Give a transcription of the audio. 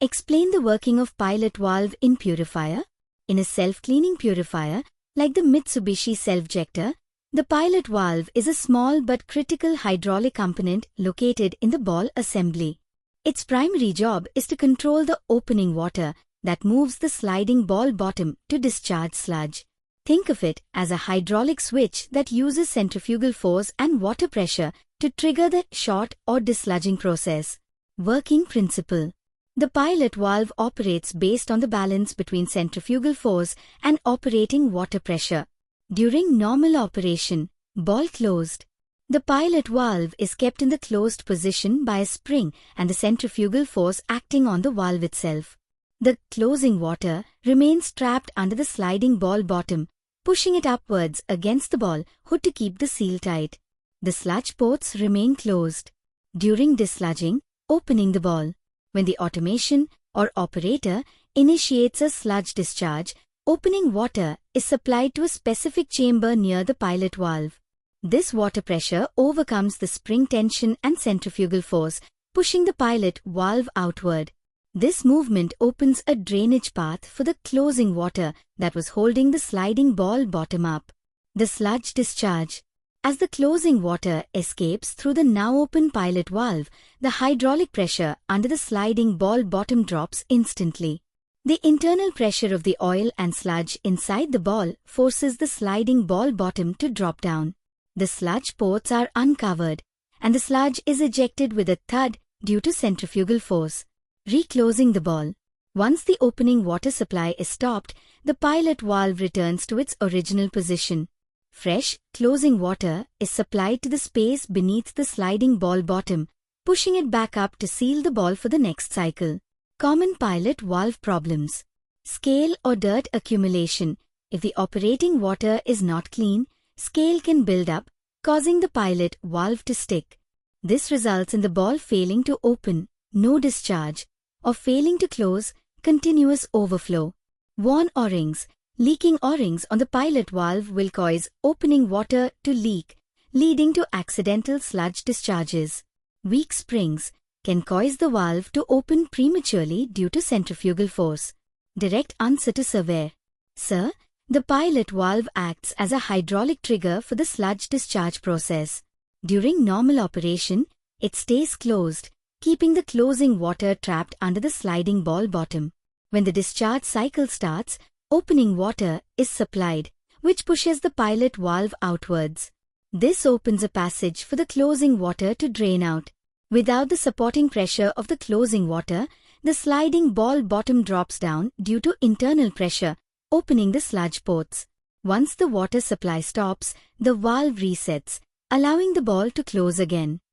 Explain the working of pilot valve in Purifier. In a self-cleaning purifier, like the Mitsubishi self-jector, the pilot valve is a small but critical hydraulic component located in the ball assembly. Its primary job is to control the opening water that moves the sliding ball bottom to discharge sludge. Think of it as a hydraulic switch that uses centrifugal force and water pressure to trigger the short or dislodging process. Working principle. The pilot valve operates based on the balance between centrifugal force and operating water pressure. During normal operation, ball closed. The pilot valve is kept in the closed position by a spring and the centrifugal force acting on the valve itself. The closing water remains trapped under the sliding ball bottom, pushing it upwards against the ball hood to keep the seal tight. The sludge ports remain closed. During dislodging, opening the ball. When the automation or operator initiates a sludge discharge, opening water is supplied to a specific chamber near the pilot valve. This water pressure overcomes the spring tension and centrifugal force, pushing the pilot valve outward. This movement opens a drainage path for the closing water that was holding the sliding ball bottom up. The sludge discharge. As the closing water escapes through the now open pilot valve, the hydraulic pressure under the sliding ball bottom drops instantly. The internal pressure of the oil and sludge inside the ball forces the sliding ball bottom to drop down. The sludge ports are uncovered, and the sludge is ejected with a thud due to centrifugal force. Reclosing the ball. Once the opening water supply is stopped, the pilot valve returns to its original position. Fresh, closing water is supplied to the space beneath the sliding ball bottom, pushing it back up to seal the ball for the next cycle. Common pilot valve problems. Scale or dirt accumulation. If the operating water is not clean, scale can build up, causing the pilot valve to stick. This results in the ball failing to open, no discharge, or failing to close, continuous overflow. Worn O-rings. Leaking O-rings on the pilot valve will cause opening water to leak, leading to accidental sludge discharges. Weak springs can cause the valve to open prematurely due to centrifugal force. Direct answer to surveyor. Sir, the pilot valve acts as a hydraulic trigger for the sludge discharge process. During normal operation, it stays closed, keeping the closing water trapped under the sliding ball bottom. When the discharge cycle starts, opening water is supplied, which pushes the pilot valve outwards. This opens a passage for the closing water to drain out. Without the supporting pressure of the closing water, the sliding ball bottom drops down due to internal pressure, opening the sludge ports. Once the water supply stops, the valve resets, allowing the ball to close again.